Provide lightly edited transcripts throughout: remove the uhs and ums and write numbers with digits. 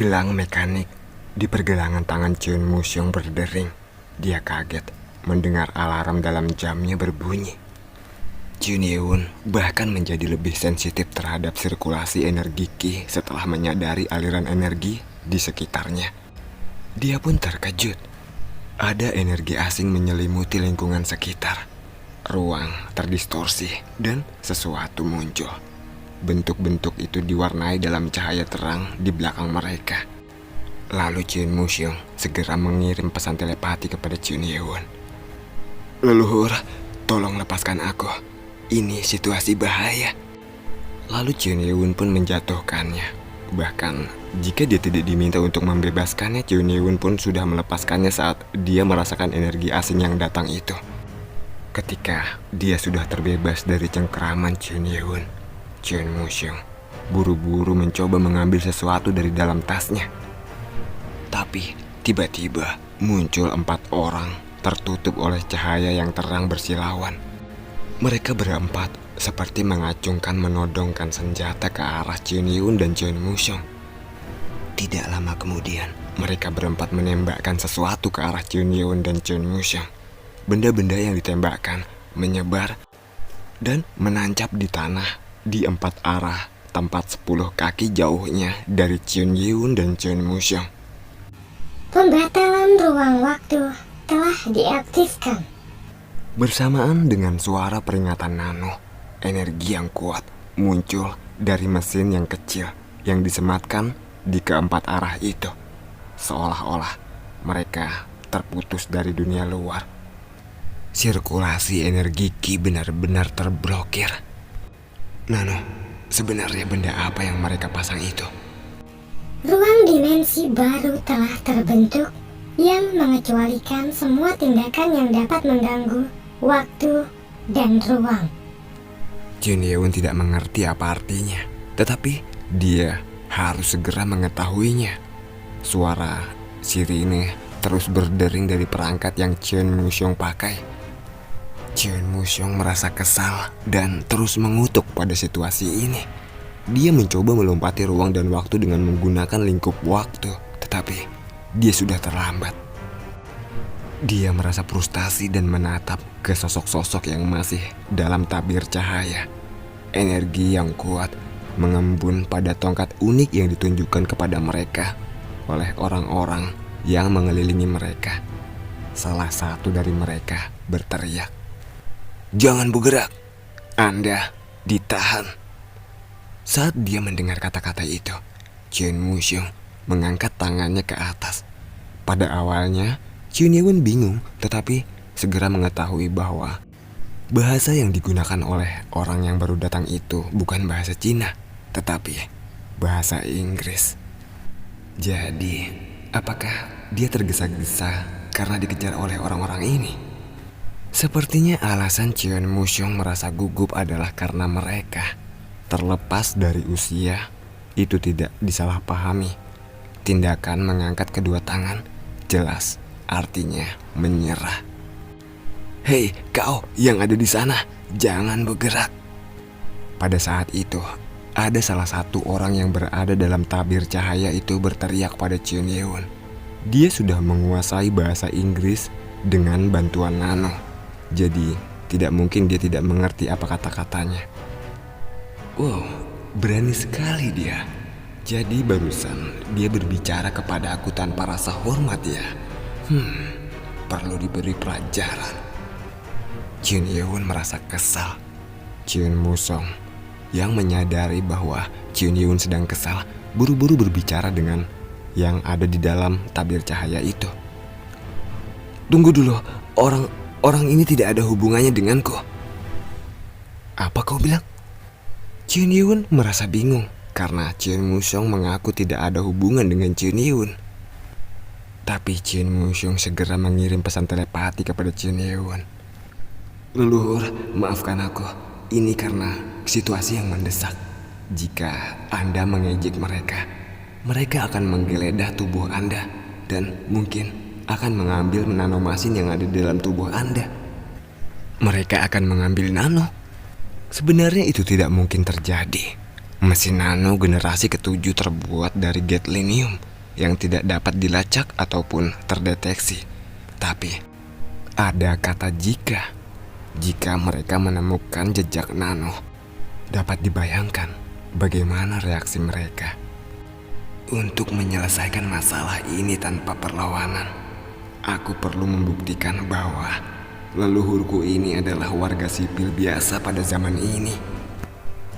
Gelang mekanik di pergelangan tangan Chun Musyong berdering. Dia kaget mendengar alarm dalam jamnya berbunyi. Chun Yeun bahkan menjadi lebih sensitif terhadap sirkulasi energi Qi setelah menyadari aliran energi di sekitarnya. Dia pun terkejut. Ada energi asing menyelimuti lingkungan sekitar. Ruang terdistorsi dan sesuatu muncul. Bentuk-bentuk itu diwarnai dalam cahaya terang di belakang mereka. Lalu Chun Musyong segera mengirim pesan telepati kepada Chun Yeun. "Leluhur, tolong lepaskan aku. Ini situasi bahaya." Lalu Chun Yeun pun menjatuhkannya. Bahkan jika dia tidak diminta untuk membebaskannya, Chun Yeun pun sudah melepaskannya saat dia merasakan energi asing yang datang itu. Ketika dia sudah terbebas dari cengkeraman Chun Yeun, Chun Musyong buru-buru mencoba mengambil sesuatu dari dalam tasnya. Tapi tiba-tiba muncul 4 orang tertutup oleh cahaya yang terang bersilauan. Mereka berempat seperti mengacungkan menodongkan senjata ke arah Chun Yeun dan Chun Musyong. Tidak lama kemudian, mereka berempat menembakkan sesuatu ke arah Chun Yeun dan Chun Musyong. Benda-benda yang ditembakkan menyebar dan menancap di tanah di 4 arah, tempat 10 kaki jauhnya dari Chun Yeun dan Chun Musyong. Pembatalan ruang waktu telah diaktifkan. Bersamaan dengan suara peringatan nano, energi yang kuat muncul dari mesin yang kecil yang disematkan di keempat arah itu. Seolah-olah mereka terputus dari dunia luar. Sirkulasi energi Qi benar-benar terblokir. Nano, sebenarnya benda apa yang mereka pasang itu? Ruang dimensi baru telah terbentuk yang mengecualikan semua tindakan yang dapat mengganggu waktu dan ruang. Chun Yeun tidak mengerti apa artinya, tetapi dia harus segera mengetahuinya. Suara sirine terus berdering dari perangkat yang Chun Musyong pakai. Chun Musyong merasa kesal dan terus mengutuk pada situasi ini. Dia mencoba melompati ruang dan waktu dengan menggunakan lingkup waktu, tetapi dia sudah terlambat. Dia merasa frustasi dan menatap ke sosok-sosok yang masih dalam tabir cahaya. Energi yang kuat mengembun pada tongkat unik yang ditunjukkan kepada mereka oleh orang-orang yang mengelilingi mereka. Salah satu dari mereka berteriak, "Jangan bergerak, Anda ditahan." Saat dia mendengar kata-kata itu, Chun Musyong mengangkat tangannya ke atas. Pada awalnya, Chun Yeun bingung, tetapi segera mengetahui bahwa bahasa yang digunakan oleh orang yang baru datang itu bukan bahasa Cina, tetapi bahasa Inggris. Jadi, apakah dia tergesa-gesa karena dikejar oleh orang-orang ini? Sepertinya alasan Chun Musyong merasa gugup adalah karena mereka, terlepas dari usia, itu tidak disalahpahami. Tindakan mengangkat kedua tangan jelas artinya menyerah. "Hei, kau yang ada di sana, jangan bergerak." Pada saat itu, ada salah satu orang yang berada dalam tabir cahaya itu berteriak pada Chun Yeun. Dia sudah menguasai bahasa Inggris dengan bantuan nano. Jadi, tidak mungkin dia tidak mengerti apa kata-katanya. Wow, berani sekali dia. Jadi barusan dia berbicara kepada aku tanpa rasa hormat ya. Perlu diberi pelajaran. Chun Yeun merasa kesal. Chun Musyong yang menyadari bahwa Chun Yeun sedang kesal, buru-buru berbicara dengan yang ada di dalam tabir cahaya itu. "Tunggu dulu, orang ini tidak ada hubungannya denganku." "Apa kau bilang?" Chun Yeun merasa bingung karena Chun Musyong mengaku tidak ada hubungan dengan Chun Yeun. Tapi Chun Musyong segera mengirim pesan telepati kepada Chun Yeun. "Leluhur, maafkan aku. Ini karena situasi yang mendesak. Jika Anda mengejek mereka, mereka akan menggeledah tubuh Anda dan mungkin akan mengambil nanomasin yang ada di dalam tubuh Anda." "Mereka akan mengambil nano?" Sebenarnya itu tidak mungkin terjadi. Mesin nano generasi ke-7 terbuat dari gadolinium yang tidak dapat dilacak ataupun terdeteksi. Tapi ada kata jika. Jika mereka menemukan jejak nano, dapat dibayangkan bagaimana reaksi mereka. Untuk menyelesaikan masalah ini tanpa perlawanan, aku perlu membuktikan bahwa leluhurku ini adalah warga sipil biasa pada zaman ini.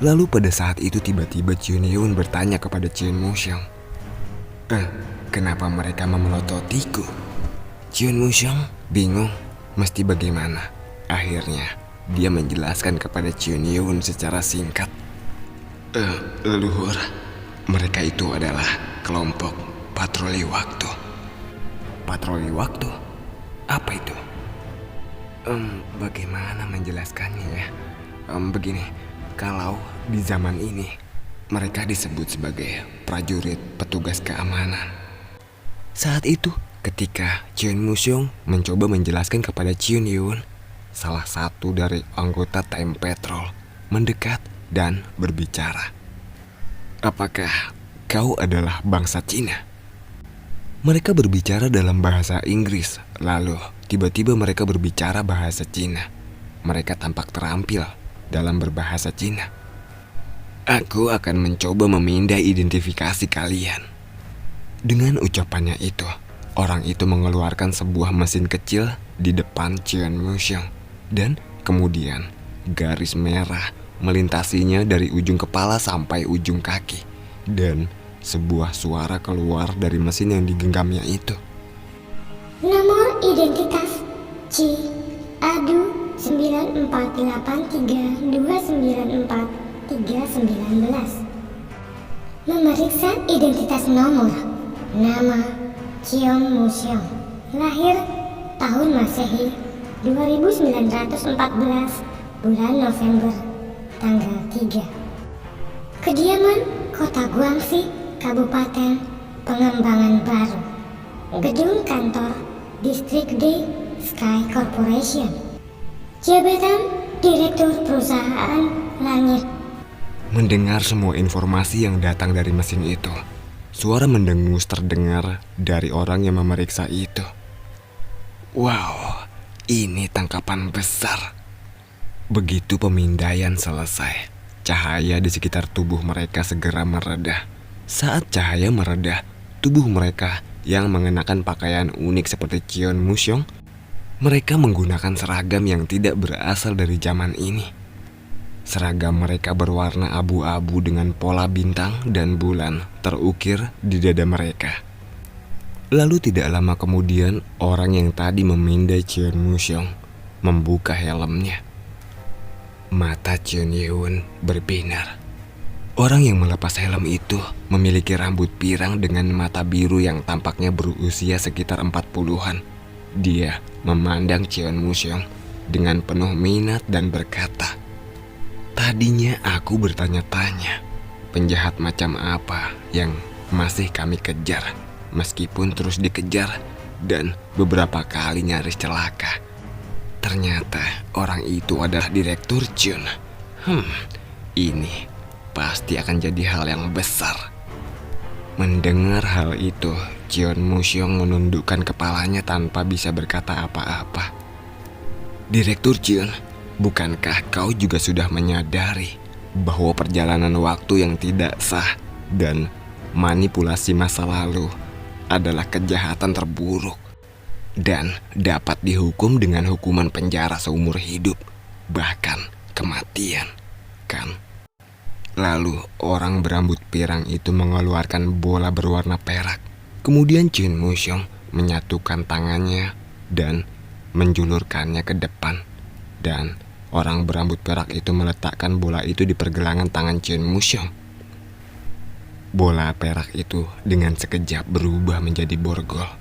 Lalu pada saat itu tiba-tiba Chun Yun bertanya kepada Chien Muxiang, kenapa mereka memelototiku? Chien Muxiang bingung mesti bagaimana. Akhirnya dia menjelaskan kepada Chun Yun secara singkat. Leluhur, mereka itu adalah kelompok patroli waktu. Patroli waktu? Apa itu? Bagaimana menjelaskannya ya? Begini, kalau di zaman ini mereka disebut sebagai prajurit petugas keamanan. Saat itu, ketika Chien Muxiang mencoba menjelaskan kepada Chun Yun, salah satu dari anggota Time Patrol mendekat dan berbicara. Apakah kau adalah bangsa Cina? Mereka berbicara dalam bahasa Inggris, lalu tiba-tiba mereka berbicara bahasa Cina. Mereka tampak terampil dalam berbahasa Cina. Aku akan mencoba memindai identifikasi kalian. Dengan ucapannya itu, orang itu mengeluarkan sebuah mesin kecil di depan Chien Muxiang. Dan kemudian garis merah melintasinya dari ujung kepala sampai ujung kaki. Dan sebuah suara keluar dari mesin yang digenggamnya itu. Nomor identitas C Adu 9483943919. Memeriksa identitas nomor. Nama Chien Muxiang. Lahir tahun Masehi 2914 bulan November tanggal 3. Kediaman Kota Guangxi, Kabupaten Pengembangan Baru. Gedung kantor Distrik D Sky Corporation. Jabatan Direktur Perusahaan Langit. Mendengar semua informasi yang datang dari mesin itu, suara mendengus terdengar dari orang yang memeriksa itu. Wow, ini tangkapan besar. Begitu pemindaian selesai, cahaya di sekitar tubuh mereka segera meredah. Saat cahaya meredah, tubuh mereka yang mengenakan pakaian unik seperti Chien Muxiang, mereka menggunakan seragam yang tidak berasal dari zaman ini. Seragam mereka berwarna abu-abu dengan pola bintang dan bulan terukir di dada mereka. Lalu tidak lama kemudian, orang yang tadi memindai Chien Muxiang membuka helmnya. Mata Chun Yun berbinar. Orang yang melepas helm itu memiliki rambut pirang dengan mata biru yang tampaknya berusia sekitar 40-an. Dia memandang Chien Muxiang dengan penuh minat dan berkata, "Tadinya aku bertanya-tanya, penjahat macam apa yang masih kami kejar, meskipun terus dikejar dan beberapa kali nyaris celaka. Ternyata orang itu adalah Direktur Chun. Ini pasti akan jadi hal yang besar." Mendengar hal itu, Chien Muxiang menundukkan kepalanya tanpa bisa berkata apa-apa. "Direktur Chun, bukankah kau juga sudah menyadari bahwa perjalanan waktu yang tidak sah dan manipulasi masa lalu adalah kejahatan terburuk dan dapat dihukum dengan hukuman penjara seumur hidup, bahkan kematian, kan?" Lalu orang berambut pirang itu mengeluarkan bola berwarna perak. Kemudian Chien Muxiang menyatukan tangannya dan menjulurkannya ke depan. Dan orang berambut perak itu meletakkan bola itu di pergelangan tangan Chien Muxiang. Bola perak itu dengan sekejap berubah menjadi borgol.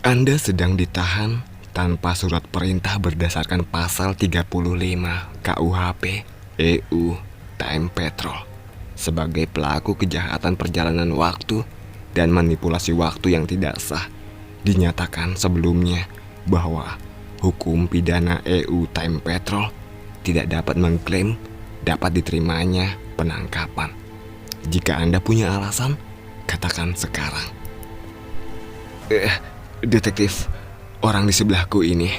"Anda sedang ditahan tanpa surat perintah berdasarkan pasal 35 KUHP EU Time Patrol sebagai pelaku kejahatan perjalanan waktu dan manipulasi waktu yang tidak sah. Dinyatakan sebelumnya bahwa hukum pidana EU Time Patrol tidak dapat mengklaim dapat diterimanya penangkapan. Jika Anda punya alasan, katakan sekarang." Eh, Detektif, orang di sebelahku ini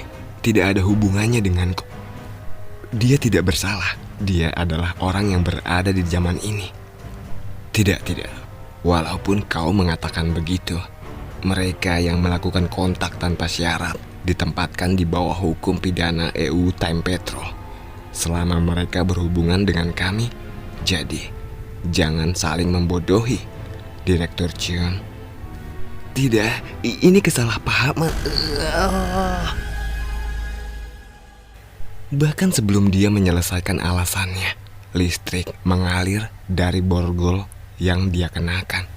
tidak ada hubungannya denganku. Dia tidak bersalah. Dia adalah orang yang berada di zaman ini. Tidak. Walaupun kau mengatakan begitu, mereka yang melakukan kontak tanpa syarat ditempatkan di bawah hukum pidana EU Time Patrol selama mereka berhubungan dengan kami. Jadi, jangan saling membodohi, Direktur Cheon. Tidak, ini kesalahpahaman. Bahkan sebelum dia menyelesaikan alasannya, listrik mengalir dari borgol yang dia kenakan.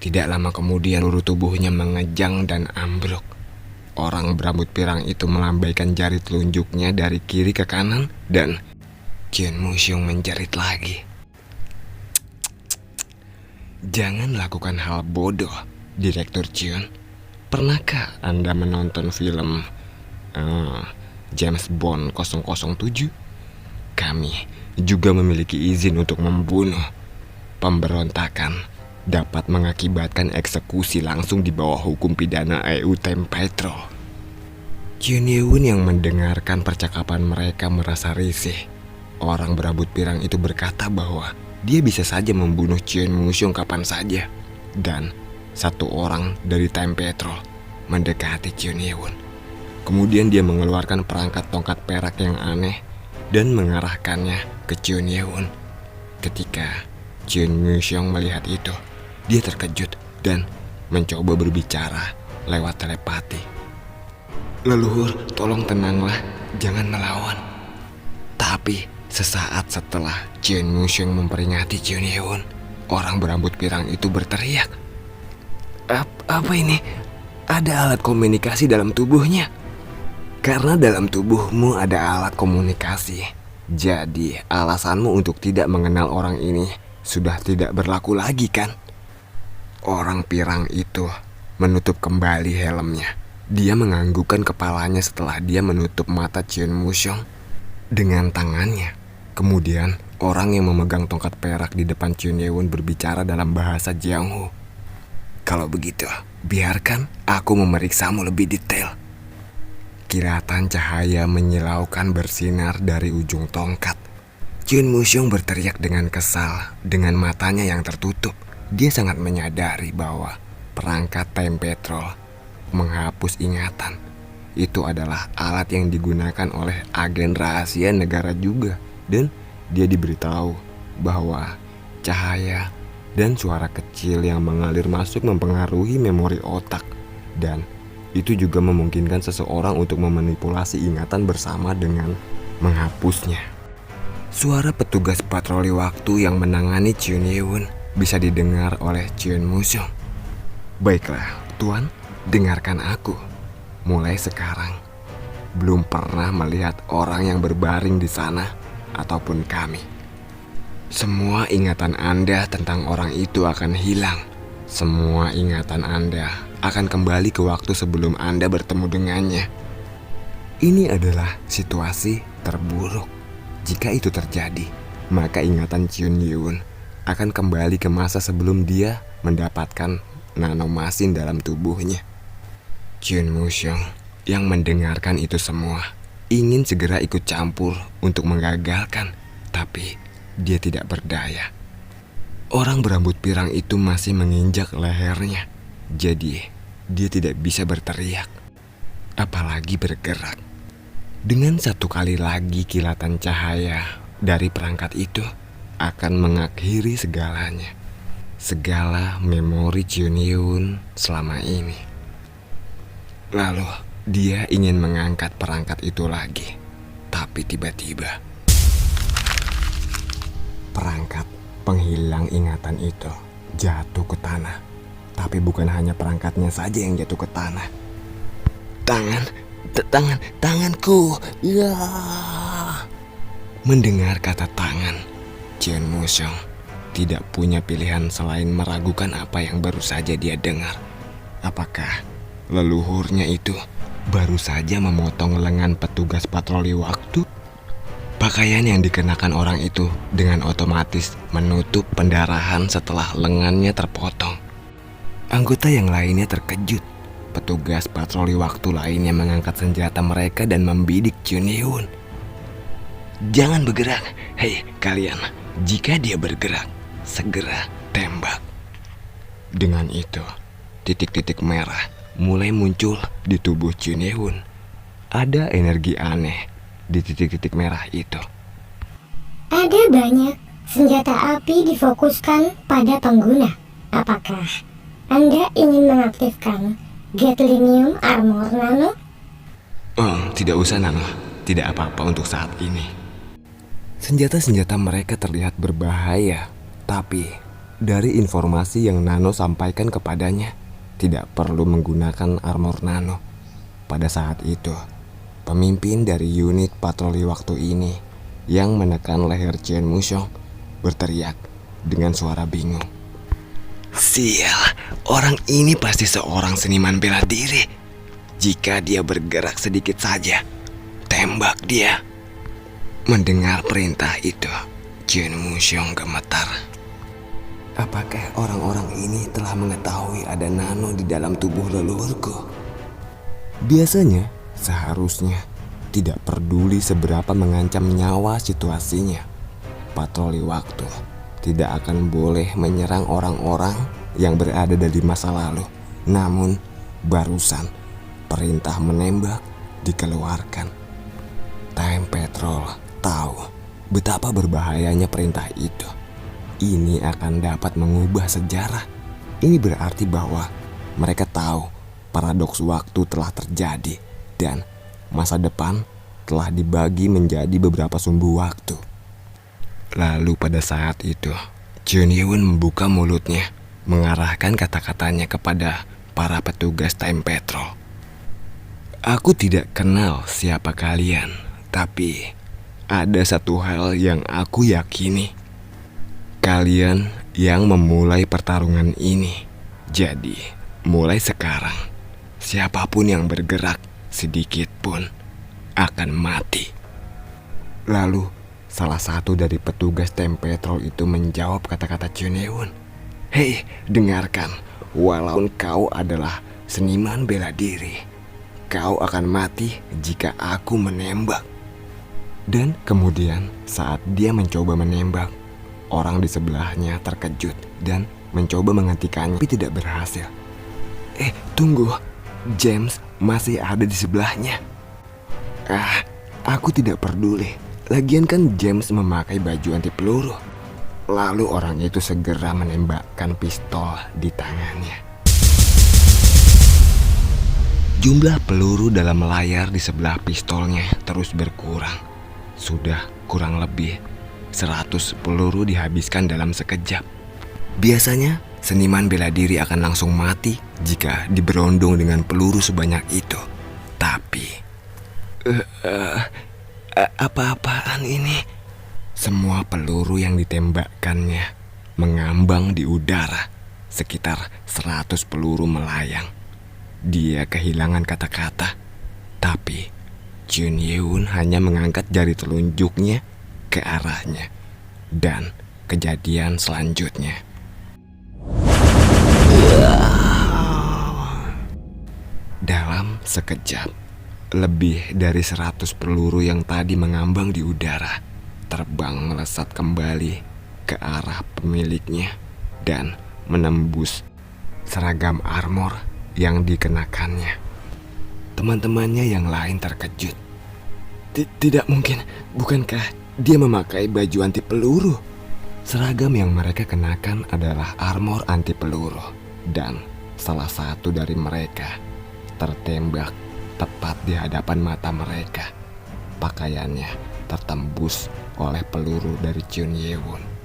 Tidak lama kemudian seluruh tubuhnya mengejang dan ambruk. Orang berambut pirang itu melambaikan jari telunjuknya dari kiri ke kanan dan Cheon Moo-seong menjerit lagi. Jangan lakukan hal bodoh, Direktur Cheon. Pernahkah Anda menonton film James Bond 007? Kami juga memiliki izin untuk membunuh. Pemberontakan dapat mengakibatkan eksekusi langsung di bawah hukum pidana EU Time Patrol. Cheon Ye-won yang mendengarkan percakapan mereka merasa risih. Orang berambut pirang itu berkata bahwa dia bisa saja membunuh Cheon Moo-seong kapan saja. Dan satu orang dari Time Patrol mendekati Cheon Ye-won. Kemudian dia mengeluarkan perangkat tongkat perak yang aneh dan mengarahkannya ke Cheon Ye-won. Ketika Cheon Moo-seong melihat itu, dia terkejut dan mencoba berbicara lewat telepati. Leluhur, tolong tenanglah, jangan melawan. Tapi sesaat setelah Cheon Moo-seong memperingati Cheon Ye-won, orang berambut pirang itu berteriak. Apa ini? Ada alat komunikasi dalam tubuhnya. Karena dalam tubuhmu ada alat komunikasi, jadi alasanmu untuk tidak mengenal orang ini sudah tidak berlaku lagi, kan? Orang pirang itu menutup kembali helmnya. Dia menganggukkan kepalanya setelah dia menutup mata Cheon Moo-seong dengan tangannya. Kemudian orang yang memegang tongkat perak di depan Cheon Ye-won berbicara dalam bahasa Jianghu. Kalau begitu, biarkan aku memeriksamu lebih detail. Kilatan cahaya menyilaukan bersinar dari ujung tongkat. Cheon Moo-seong berteriak dengan kesal dengan matanya yang tertutup. Dia sangat menyadari bahwa perangkat Time Patrol menghapus ingatan. Itu adalah alat yang digunakan oleh agen rahasia negara juga. Dan dia diberitahu bahwa cahaya dan suara kecil yang mengalir masuk mempengaruhi memori otak. Dan itu juga memungkinkan seseorang untuk memanipulasi ingatan bersama dengan menghapusnya. Suara petugas patroli waktu yang menangani Cheon Ye-won bisa didengar oleh Cheon Moo-seong. Baiklah, Tuan, dengarkan aku. Mulai sekarang, belum pernah melihat orang yang berbaring di sana ataupun kami. Semua ingatan Anda tentang orang itu akan hilang. Semua ingatan Anda akan kembali ke waktu sebelum Anda bertemu dengannya. Ini adalah situasi terburuk. Jika itu terjadi, maka ingatan Cheon Ye-won akan kembali ke masa sebelum dia mendapatkan nanomasin dalam tubuhnya. Cheon Moo-seong yang mendengarkan itu semua ingin segera ikut campur untuk menggagalkan, tapi dia tidak berdaya. Orang berambut pirang itu masih menginjak lehernya, jadi dia tidak bisa berteriak, apalagi bergerak. Dengan satu kali lagi kilatan cahaya dari perangkat itu akan mengakhiri segalanya. Segala memori Cheon Ye-won selama ini. Lalu dia ingin mengangkat perangkat itu lagi. Tapi tiba-tiba perangkat penghilang ingatan itu jatuh ke tanah. Tapi bukan hanya perangkatnya saja yang jatuh ke tanah. Tanganku. Ya. Mendengar kata tangan, Cheon Moo-seong tidak punya pilihan selain meragukan apa yang baru saja dia dengar. Apakah leluhurnya itu baru saja memotong lengan petugas patroli waktu? Pakaian yang dikenakan orang itu dengan otomatis menutup pendarahan setelah lengannya terpotong. Anggota yang lainnya terkejut. petugas patroli waktu lainnya mengangkat senjata mereka dan membidik Jun Yeun. Jangan bergerak, hei kalian. Jika dia bergerak, segera tembak. Dengan itu, titik-titik merah mulai muncul di tubuh Jun Yeun. Ada energi aneh di titik-titik merah itu. Ada banyak senjata api difokuskan pada pengguna. Apakah Anda ingin mengaktifkan Gatlingium Armor Nano? Oh, tidak usah Nano. Tidak apa-apa untuk saat ini. Senjata-senjata mereka terlihat berbahaya, tapi dari informasi yang Nano sampaikan kepadanya, tidak perlu menggunakan armor Nano. Pada saat itu, pemimpin dari unit patroli waktu ini yang menekan leher Chen Mushong berteriak dengan suara bingung. Sial, orang ini pasti seorang seniman bela diri. Jika dia bergerak sedikit saja, tembak dia. Mendengar perintah itu, Chen Mushong gemetar. Apakah orang-orang ini telah mengetahui ada nano di dalam tubuh leluhurku? Biasanya, seharusnya tidak peduli seberapa mengancam nyawa situasinya. Patroli waktu tidak akan boleh menyerang orang-orang yang berada dari masa lalu. Namun, barusan perintah menembak dikeluarkan. Time Patrol tahu betapa berbahayanya perintah itu. Ini akan dapat mengubah sejarah. Ini berarti bahwa mereka tahu paradoks waktu telah terjadi dan masa depan telah dibagi menjadi beberapa sumbu waktu. Lalu pada saat itu, Jun Yeun membuka mulutnya, mengarahkan kata-katanya kepada para petugas Time Patrol. Aku tidak kenal siapa kalian, tapi ada satu hal yang aku yakini. Kalian yang memulai pertarungan ini. Jadi, mulai sekarang, siapapun yang bergerak sedikit pun akan mati. Lalu, salah satu dari petugas Time Patrol itu menjawab kata-kata Jun Yeun. Hei, dengarkan. Walaupun kau adalah seniman bela diri, kau akan mati jika aku menembak. Dan kemudian saat dia mencoba menembak, orang di sebelahnya terkejut dan mencoba menghentikannya tapi tidak berhasil. Tunggu. James masih ada di sebelahnya. Aku tidak peduli. Lagian kan James memakai baju anti peluru. Lalu orang itu segera menembakkan pistol di tangannya. Jumlah peluru dalam layar di sebelah pistolnya terus berkurang. Sudah kurang lebih 100 peluru dihabiskan dalam sekejap. Biasanya seniman bela diri akan langsung mati jika diberondong dengan peluru sebanyak itu. Tapi apa-apaan ini? Semua peluru yang ditembakkannya mengambang di udara. Sekitar 100 peluru melayang. Dia kehilangan kata-kata. Tapi Jun Yeun hanya mengangkat jari telunjuknya ke arahnya. Dan kejadian selanjutnya. Dalam sekejap, lebih dari 100 peluru yang tadi mengambang di udara terbang melesat kembali ke arah pemiliknya dan menembus seragam armor yang dikenakannya. Teman-temannya yang lain terkejut. Tidak mungkin, bukankah dia memakai baju anti peluru? Seragam yang mereka kenakan adalah armor anti peluru dan salah satu dari mereka tertembak tepat di hadapan mata mereka. Pakaiannya tertembus oleh peluru dari Jun Yeun.